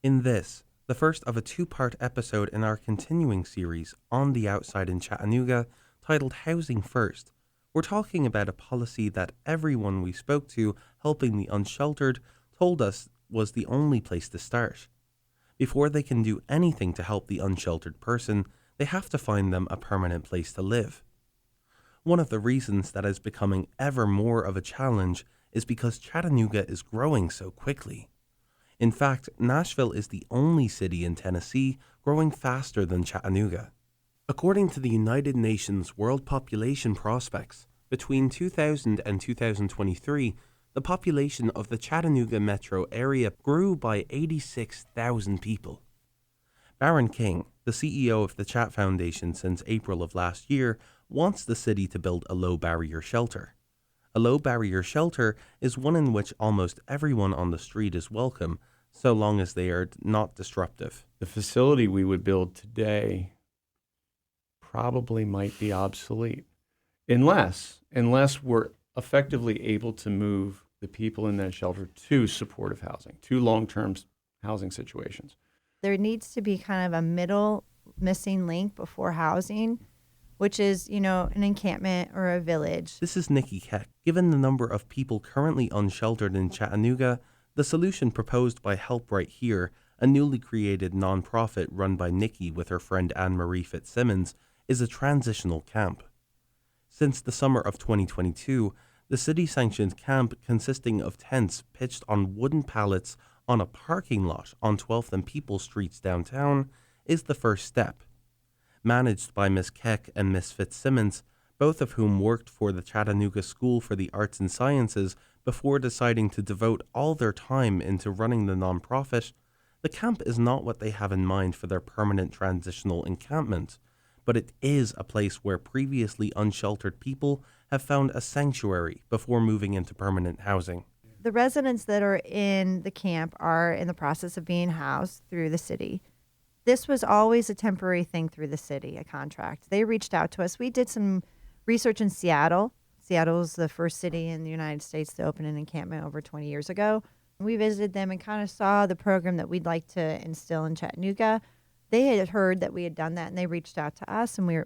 In this, the first of a two-part episode in our continuing series On the Outside in Chattanooga, titled Housing First, we're talking about a policy that everyone we spoke to helping the unsheltered told us was the only place to start. Before they can do anything to help the unsheltered person, they have to find them a permanent place to live. One of the reasons that is becoming ever more of a challenge is because Chattanooga is growing so quickly. In fact, Nashville is the only city in Tennessee growing faster than Chattanooga. According to the United Nations World Population Prospects, between 2000 and 2023, the population of the Chattanooga metro area grew by 86,000 people. Baron King, the CEO of the Chat Foundation since April of last year, wants the city to build a low-barrier shelter. A low-barrier shelter is one in which almost everyone on the street is welcome, so long as they are not disruptive. The facility we would build today probably might be obsolete unless we're effectively able to move the people in that shelter to supportive housing, to long-term housing situations. There needs to be kind of a middle missing link before housing, which is, an encampment or a village. This is Nikki Keck. Given the number of people currently unsheltered in Chattanooga, the solution proposed by Help Right Here, a newly created nonprofit run by Nikki with her friend Anne-Marie Fitzsimmons, is a transitional camp. Since the summer of 2022, the city-sanctioned camp, consisting of tents pitched on wooden pallets on a parking lot on 12th and People Streets downtown, is the first step. Managed by Ms. Keck and Ms. Fitzsimmons, both of whom worked for the Chattanooga School for the Arts and Sciences before deciding to devote all their time into running the nonprofit, the camp is not what they have in mind for their permanent transitional encampment, but it is a place where previously unsheltered people have found a sanctuary before moving into permanent housing. The residents that are in the camp are in the process of being housed through the city. This was always a temporary thing through the city, a contract. They reached out to us. We did some research in Seattle. Seattle was the first city in the United States to open an encampment over 20 years ago. We visited them and kind of saw the program that we'd like to instill in Chattanooga. They had heard that we had done that, and they reached out to us, and we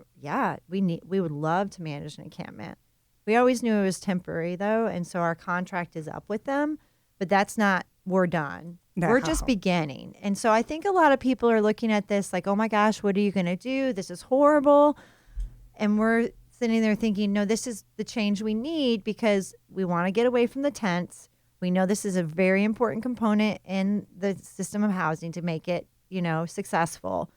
would love to manage an encampment. We always knew it was temporary, though, and so our contract is up with them, but that's not, we're done. No. We're just beginning. And so I think a lot of people are looking at this like, oh my gosh, what are you going to do? This is horrible. And we're sitting there thinking, no, this is the change we need because we want to get away from the tents. We know this is a very important component in the system of housing to make it, successful.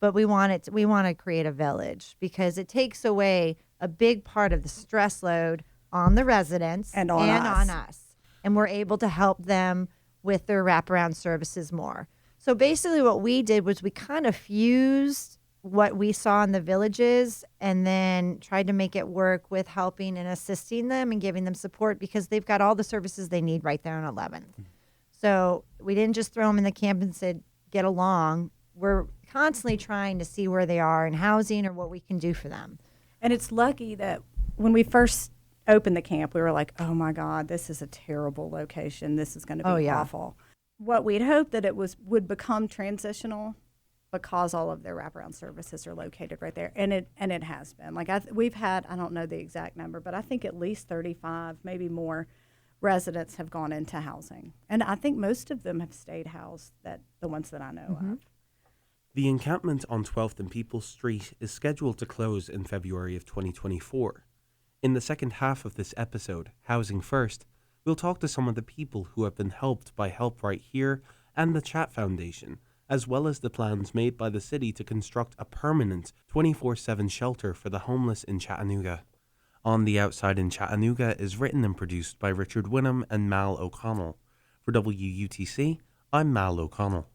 But we want to create a village because it takes away a big part of the stress load on the residents and on us. And we're able to help them with their wraparound services more. So basically what we did was we kind of fused what we saw in the villages and then tried to make it work with helping and assisting them and giving them support because they've got all the services they need right there on 11th. So we didn't just throw them in the camp and said, get along. We're constantly trying to see where they are in housing or what we can do for them. And it's lucky that when we first opened the camp, we were like, oh my God, this is a terrible location. This is going to be awful. What we'd hoped that it would become transitional because all of their wraparound services are located right there. And it has been. Like we've had, I don't know the exact number, but I think at least 35, maybe more residents have gone into housing. And I think most of them have stayed housed, the ones that I know of. The encampment on 12th and People Street is scheduled to close in February of 2024. In the second half of this episode, Housing First, we'll talk to some of the people who have been helped by Help Right Here and the Chat Foundation, as well as the plans made by the city to construct a permanent 24/7 shelter for the homeless in Chattanooga. On the Outside in Chattanooga is written and produced by Richard Winham and Mal O'Connell. For WUTC, I'm Mal O'Connell.